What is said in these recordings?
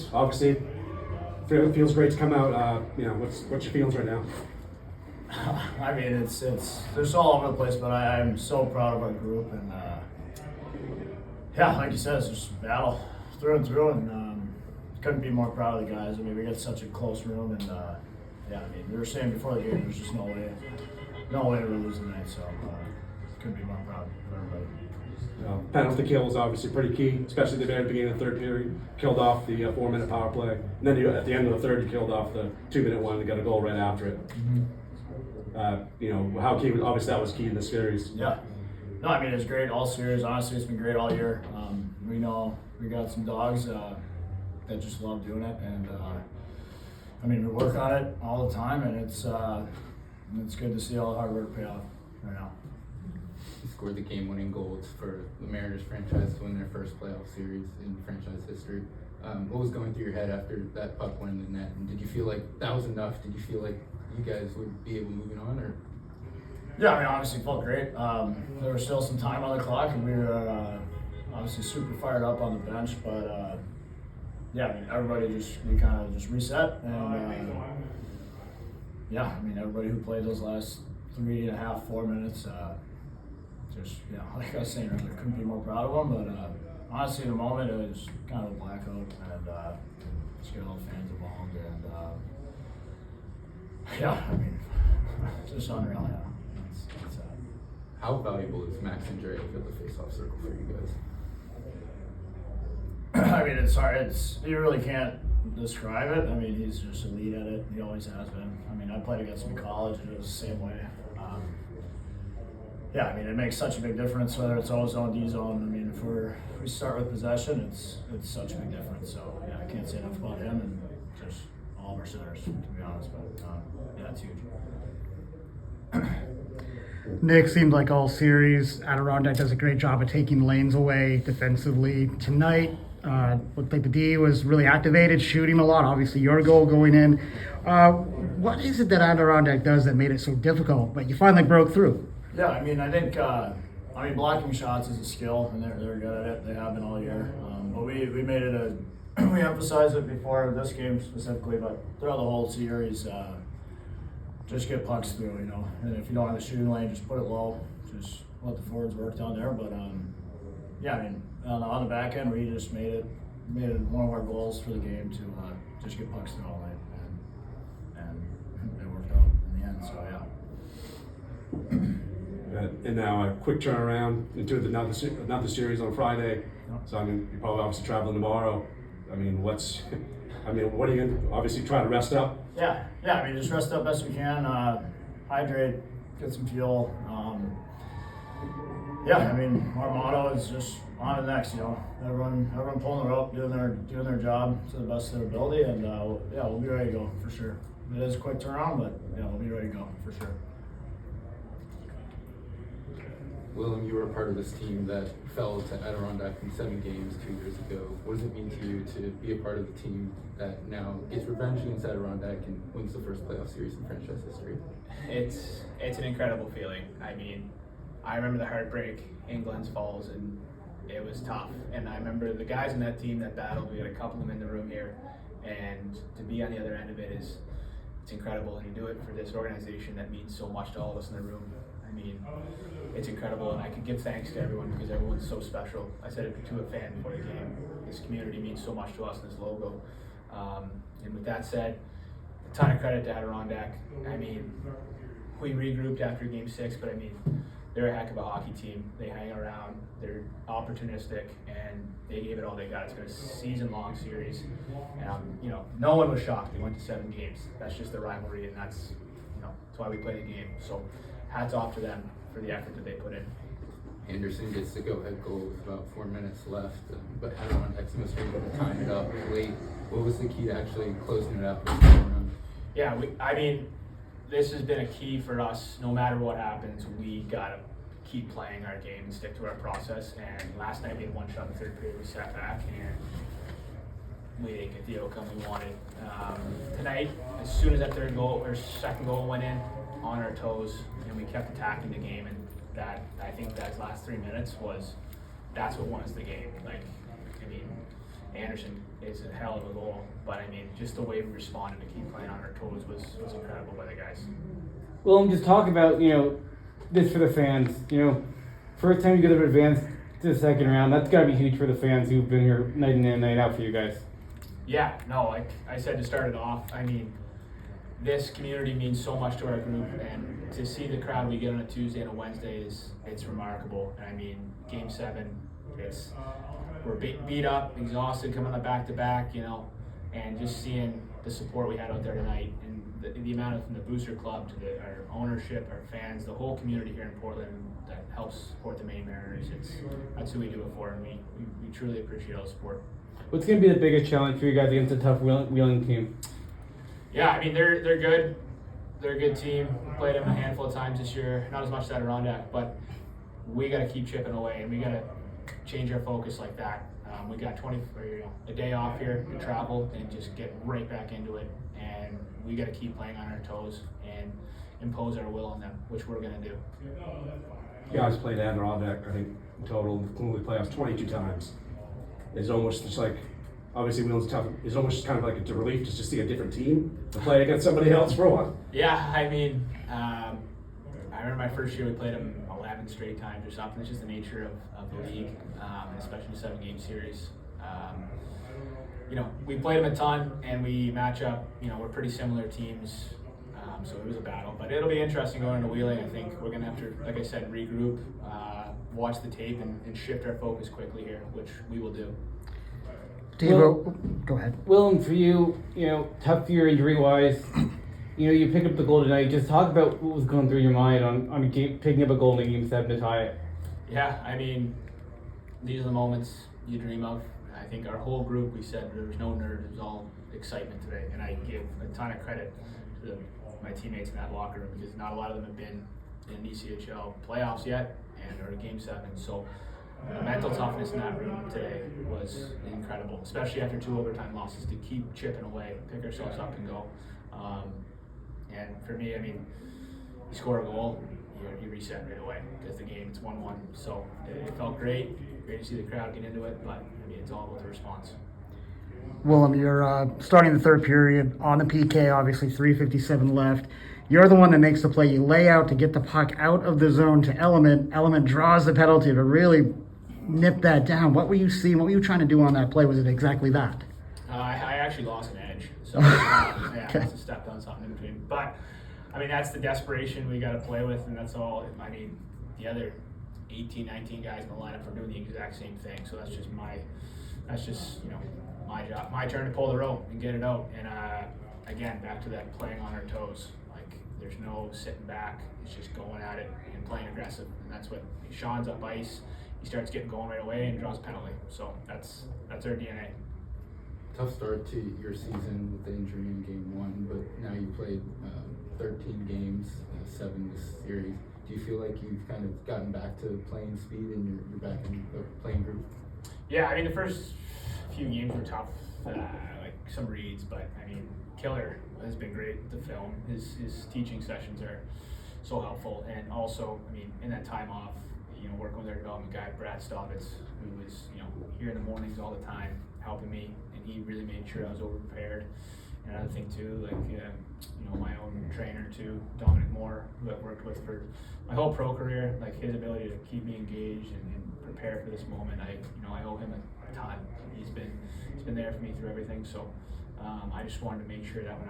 series. Obviously, it feels great to come out. What's your feelings right now? I mean, it's just all over the place, but I'm so proud of our group, and like you said, it's just a battle through and through, and couldn't be more proud of the guys. I mean, we got such a close room, and I mean, we were saying before the game, there's just no way to lose tonight, so couldn't be more proud of everybody. Penalty kill was obviously pretty key, especially the very beginning of the third period. Killed off the 4-minute power play, and then at the end of the third, you killed off the 2-minute one and got a goal right after it. Mm-hmm. How key? Obviously, that was key in the series. Yeah. No, I mean, it's great all series. Honestly, it's been great all year. We know we got some dogs that just love doing it, and I mean, we work on it all the time, and it's good to see all the hard work pay off right now. He scored the game-winning goals for the Mariners franchise to win their first playoff series in franchise history. What was going through your head after that puck went in the net? And did you feel like that was enough? Did you feel like you guys would be able to move on, or? Yeah, I mean, obviously it felt great. There was still some time on the clock, and we were obviously super fired up on the bench. But I mean, we kind of just reset, and I mean, everybody who played those last 3.5, 4 minutes. Like I was saying earlier, couldn't be more proud of them, but honestly, in the moment, it was kind of a blackout, and just get all the fans involved, and I mean, it's just unreal, It's How valuable is Max and Dre at the face-off circle for you guys? I mean, it's hard, you really can't describe it. I mean, he's just elite at it, he always has been. I mean, I played against him in college, and it was the same way. I mean, it makes such a big difference whether it's O-zone, D-zone. I mean, if we start with possession, it's such a big difference. So, I can't say enough about him and just all of our centers, to be honest. But, it's huge. Nick, seemed like all series, Adirondack does a great job of taking lanes away defensively. Tonight, looked like the D was really activated, shooting a lot. Obviously, your goal going in. What is it that Adirondack does that made it so difficult, but you finally broke through? Yeah, I mean, I think, blocking shots is a skill, and they're good at it. They have been all year. But we made it we emphasized it before this game specifically, but throughout the whole series, just get pucks through, And if you don't have a shooting lane, just put it low. Just let the forwards work down there. But, I mean, on the back end, we just made it one of our goals for the game to just get pucks through all night. And it worked out in the end, so, And now a quick turnaround into another series on Friday. Yep. So I mean, you're probably obviously traveling tomorrow. I mean, what are you going to obviously try to rest up? Yeah. I mean, just rest up best we can. Hydrate, get some fuel. I mean, our motto is just on to the next. Everyone pulling the rope, doing their job to the best of their ability, and we'll be ready to go for sure. It is a quick turnaround, but we'll be ready to go for sure. Wyllum, you were a part of this team that fell to Adirondack in 7 games 2 years ago. What does it mean to you to be a part of the team that now gets revenge against Adirondack and wins the first playoff series in franchise history? It's an incredible feeling. I mean, I remember the heartbreak in Glens Falls, and it was tough. And I remember the guys in that team that battled. We had a couple of them in the room here, and to be on the other end of it it's incredible. And you do it for this organization that means so much to all of us in the room. I mean, it's incredible, and I can give thanks to everyone because everyone's so special. I said it to a fan before the game. This community means so much to us, this logo. And with that said, a ton of credit to Adirondack. I mean, we regrouped after Game 6, but I mean, they're a heck of a hockey team. They hang around, they're opportunistic, and they gave it all they got. It's been a season-long series, and no one was shocked. They went to 7 games. That's just the rivalry, and that's why we play the game. So hats off to them for the effort that they put in. Anderson gets the go-ahead goal with about 4 minutes left, but Adirondack's must able to time it up late. What was the key to actually closing it up this time around? Yeah, I mean, this has been a key for us. No matter what happens, we gotta keep playing our game and stick to our process. And last night we had one shot in the third period. We sat back and we didn't get the outcome we wanted. Tonight, as soon as that second goal went in, on our toes, and we kept attacking the game. And I think that last 3 minutes that's what won us the game. Like, I mean, Anderson is a hell of a goal. But I mean, just the way we responded to keep playing on our toes was incredible by the guys. Well, just talk about, this for the fans. First time you get to advance to the second round, that's got to be huge for the fans who've been here night in and night out for you guys. Yeah, no, like I said to start it off, I mean, this community means so much to our group, and to see the crowd we get on a Tuesday and a Wednesday it's remarkable. And I mean, Game 7, we're beat up, exhausted, coming on back to back, and just seeing the support we had out there tonight, and the amount of from the booster club to our ownership, our fans, the whole community here in Portland that helps support the Maine Mariners. That's who we do it for, and we truly appreciate all the support. What's going to be the biggest challenge for you guys against a tough Wyllum team? Yeah, I mean, they're good. They're a good team. We played them a handful of times this year, not as much as Adirondack, but we got to keep chipping away, and we got to change our focus like that. We got a day off here to travel and just get right back into it, and we got to keep playing on our toes and impose our will on them, which we're going to do. You guys played Adirondack, I think, in total, including the playoffs, 22 times. It's almost just like, obviously Wyllum's tough, it's almost kind of like a relief just to see a different team to play against somebody else for one. Yeah, I mean, I remember my first year we played them 11 straight times or something. It's just the nature of the league, especially the 7-game series. We played them a ton, and we match up. We're pretty similar teams, so it was a battle. But it'll be interesting going into Wheeling. I think we're going to have to, like I said, regroup, watch the tape, and shift our focus quickly here, which we will do. Deveaux, go ahead. Wyllum, for you, tough year injury-wise. You pick up the goal tonight. Just talk about what was going through your mind on a game, picking up a goal in Game 7 to tie it. Yeah, I mean, these are the moments you dream of. I think our whole group, we said there was no nerves, it was all excitement today. And I give a ton of credit to my teammates in that locker room, because not a lot of them have been in ECHL playoffs yet or Game 7. So the mental toughness in that room today was incredible, especially after 2 overtime losses, to keep chipping away, pick ourselves up and go. And for me, I mean, you score a goal, you reset right away, because the game, it's 1-1. So it felt great to see the crowd get into it, but I mean, it's all about the response. Wyllum, you're starting the third period on the PK, obviously 3:57 left. You're the one that makes the play. You lay out to get the puck out of the zone to Element. Element draws the penalty to really nip that down. What were you seeing? What were you trying to do on that play? Was it exactly that? I actually lost an edge, so I must have stepped on something in between. But I mean, that's the desperation we got to play with, and that's all. I mean, the other 18, 19 guys in the lineup are doing the exact same thing. So that's just my job, my turn to pull the rope and get it out. And again, back to that playing on our toes. Like, there's no sitting back. It's just going at it and playing aggressive. And that's what Sean's up ice. He starts getting going right away and draws a penalty. So that's our DNA. Tough start to your season with the injury in Game 1, but now you played 13 games, 7 this series. Do you feel like you've kind of gotten back to playing speed and you're back in the playing group? Yeah, I mean, the first few games were tough, like some reads, but I mean, Killer has been great with the film. His teaching sessions are so helpful, and also, I mean, in that time off, working with our development guy, Brad Stovitz, who was, here in the mornings all the time, helping me, and he really made sure I was over-prepared. And another thing too, like, my own trainer too, Dominic Moore, who I've worked with for my whole pro career, like his ability to keep me engaged and prepare for this moment, I owe him a ton. He's been there for me through everything. So I just wanted to make sure that when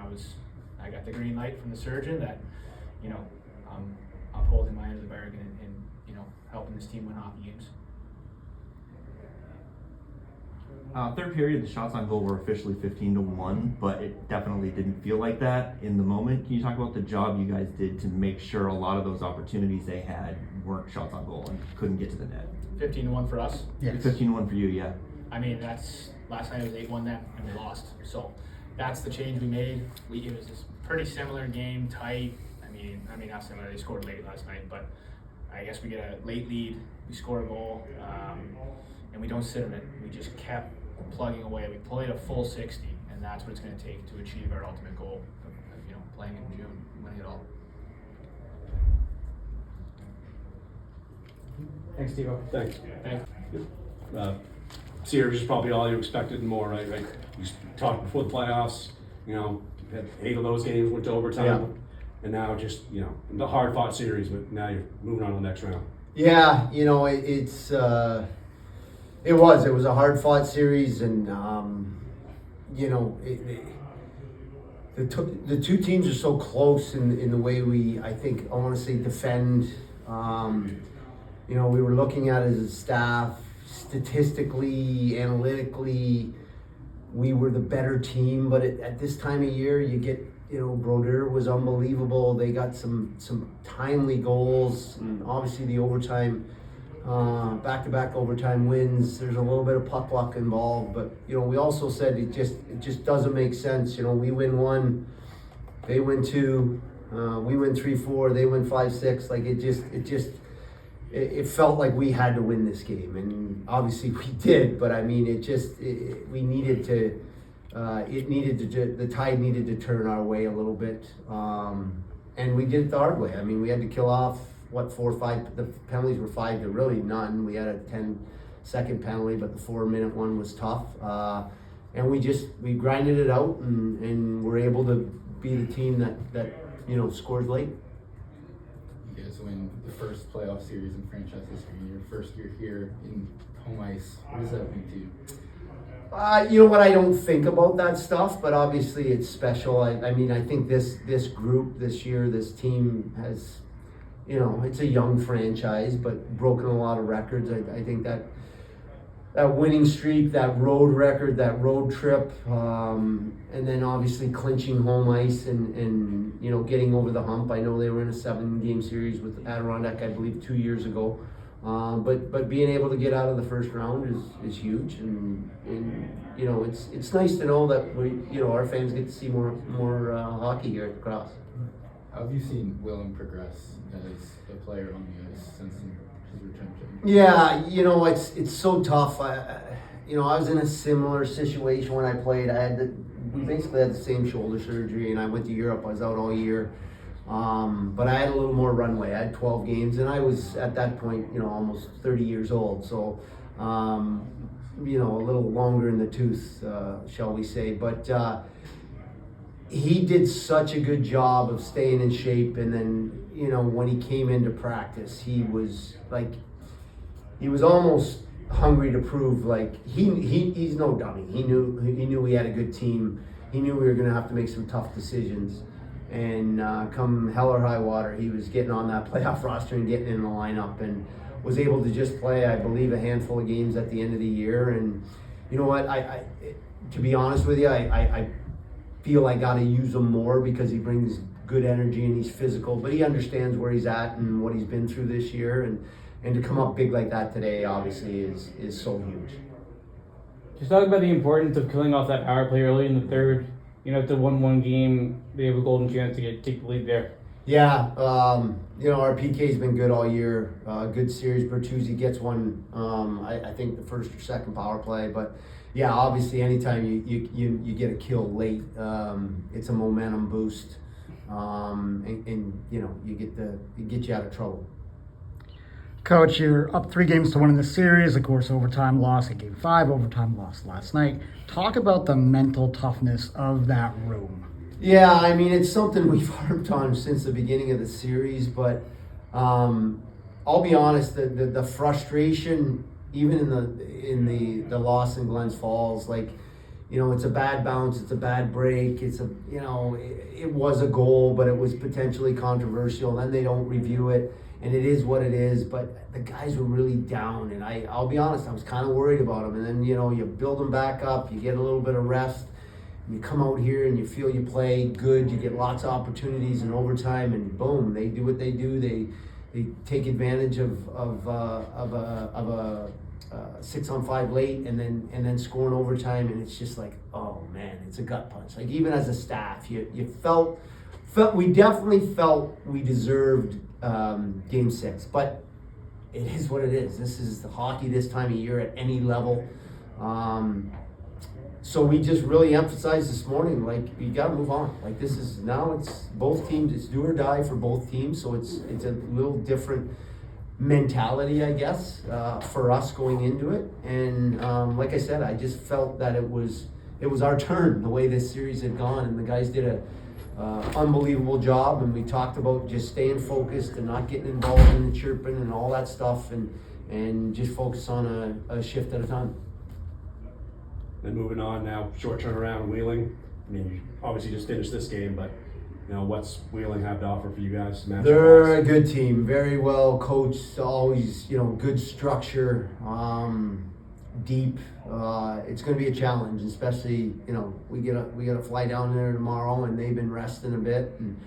I got the green light from the surgeon, that, I'm upholding my end of the bargain and helping this team win hockey games. Third period, the shots on goal were officially 15-1, but it definitely didn't feel like that in the moment. Can you talk about the job you guys did to make sure a lot of those opportunities they had weren't shots on goal and couldn't get to the net? 15-1 for us. Yes. 15-1 for you, yeah. I mean, last night it was 8-1 then, and we lost. So that's the change we made. It was this pretty similar game, tight. I mean, not similar. They scored late last night, but I guess we get a late lead. We score a goal, and we don't sit on it. We just kept plugging away. We played a full 60, and that's what it's going to take to achieve our ultimate goal of playing in June, winning it all. Thanks, Deveaux. Thanks. Thanks. series is probably all you expected and more, right? Like you talked before the playoffs, you know, had 8 of those games went to overtime, Yeah. and now just, you know, the hard fought series, but now you're moving on to the next round. Yeah, you know, it was a hard fought series, and you know, the two teams are so close in the way I want to say defend. You know, we were looking at it as a staff, statistically, analytically, we were the better team, but at this time of year, you get, you know, Brodeur was unbelievable. They got some timely goals, and obviously the overtime, back-to-back overtime wins. There's a little bit of puck luck involved, but you know, we also said it just doesn't make sense. You know, we win 1, they win 2, we win 3-4, they win 5-6. Like it felt like we had to win this game, and obviously we did. But I mean, we needed to. The tide needed to turn our way a little bit, and we did it the hard way. I mean, we had to kill off 4 or 5. The penalties were 5 to really none. We had a 10-second penalty, but the 4-minute one was tough, and we grinded it out, and were able to be the team that you know scores late. You guys win the first playoff series in franchise history. Your first year here in home ice. What does that mean to you? You know what? I don't think about that stuff, but obviously it's special. I mean, I think this group this year, this team has, you know, it's a young franchise, but broken a lot of records. I think that winning streak, that road record, that road trip, and then obviously clinching home ice and you know, getting over the hump. I know they were in a 7-game series with Adirondack, I believe, 2 years ago. But being able to get out of the first round is huge, and you know, it's nice to know that our fans get to see more hockey here at the Cross. How have you seen Wyllum progress as a player on the ice since his return to? Yeah, you know, it's so tough. I was in a similar situation when I played. We basically had the same shoulder surgery, and I went to Europe. I was out all year. But I had a little more runway. I had 12 games, and I was at that point, you know, almost 30 years old. So, you know, a little longer in the tooth, shall we say. But he did such a good job of staying in shape. And then, you know, when he came into practice, he was almost hungry to prove, like, he's no dummy. He knew we had a good team. He knew we were going to have to make some tough decisions. And come hell or high water, he was getting on that playoff roster and getting in the lineup, and was able to just play, I believe, a handful of games at the end of the year. And you know what? To be honest with you, I feel I got to use him more because he brings good energy and he's physical. But he understands where he's at and what he's been through this year, and to come up big like that today, obviously, is so huge. Just talk about the importance of killing off that power play early in the third. You know, if the 1-1 game, they have a golden chance to take the lead there. Yeah, you know, our PK's been good all year. Good series. Bertuzzi gets one, I think the first or second power play. But yeah, obviously anytime you get a kill late, it's a momentum boost. And you know, it gets you out of trouble. Coach, you're up 3-1 in the series. Of course, overtime loss at Game 5, overtime loss last night. Talk about the mental toughness of that room. Yeah, I mean, it's something we've harped on since the beginning of the series, but I'll be honest, the frustration, even in the loss in Glens Falls, like, you know, it's a bad bounce, it's a bad break, it was a goal, but it was potentially controversial, then they don't review it. And it is what it is, but the guys were really down, and I'll be honest, I was kind of worried about them. And then, you know, you build them back up, you get a little bit of rest, and you come out here and you feel you play good, you get lots of opportunities in overtime, and boom, they do what they do. They take advantage of a 6-on-5 late, and then score in overtime, and it's just like, oh man, it's a gut punch. Like, even as a staff, you felt we definitely felt we deserved Game 6, but it is what it is. This is the hockey this time of year at any level. So we just really emphasized this morning, like, you got to move on. Like, it's both teams, it's do or die for both teams. So it's a little different mentality, I guess, for us going into it. And like I said, I just felt that it was our turn the way this series had gone, and the guys did a unbelievable job. And we talked about just staying focused and not getting involved in the chirping and all that stuff, and just focus on a shift at a time. Then moving on now, short turnaround, Wheeling. I mean, you obviously just finished this game, but you know, what's Wheeling have to offer for you guys? They're a good team, very well coached, always, you know, good structure, deep. It's going to be a challenge, especially, you know, we got to fly down there tomorrow, and they've been resting a bit. And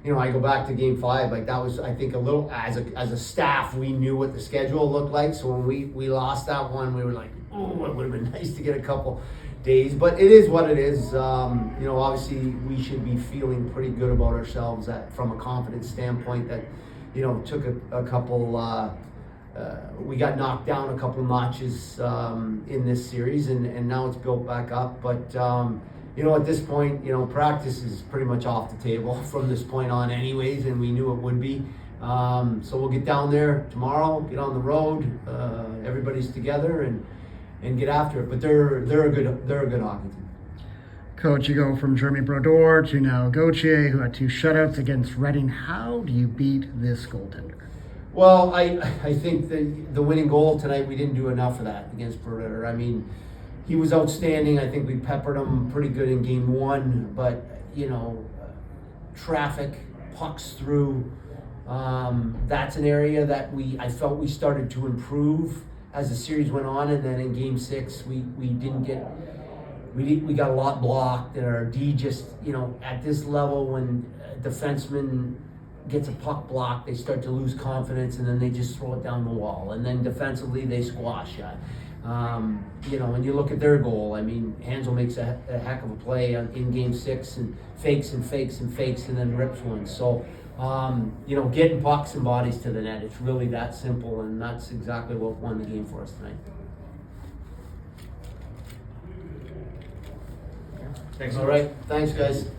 you know, I go back to Game 5, like that was, I think, a little, as a staff, we knew what the schedule looked like. So when we lost that one, we were like, oh, it would have been nice to get a couple days. But it is what it is. You know, obviously we should be feeling pretty good about ourselves from a confidence standpoint that, you know, took a couple, we got knocked down a couple notches in this series, and now it's built back up. But you know, at this point, you know, practice is pretty much off the table from this point on anyways, and we knew it would be. So we'll get down there tomorrow, get on the road, everybody's together, and get after it. But they're a good hockey team. Coach, you go from Jeremy Brodeur to now Gauthier, who had 2 shutouts against Reading. How do you beat this goaltender? Well, I think the winning goal tonight, we didn't do enough of that against Brodeur. I mean, he was outstanding. I think we peppered him pretty good in Game 1, but you know, traffic, pucks through. That's an area that I felt we started to improve as the series went on, and then in Game 6 we got a lot blocked, and our D just, you know, at this level, when a defenseman gets a puck blocked, they start to lose confidence, and then they just throw it down the wall, and then defensively they squash it. You know, when you look at their goal, I mean, Hansel makes a heck of a play in Game 6 and fakes and fakes and fakes and then rips one. So, you know, getting pucks and bodies to the net, it's really that simple, and that's exactly what won the game for us tonight. Thanks. All right, thanks guys.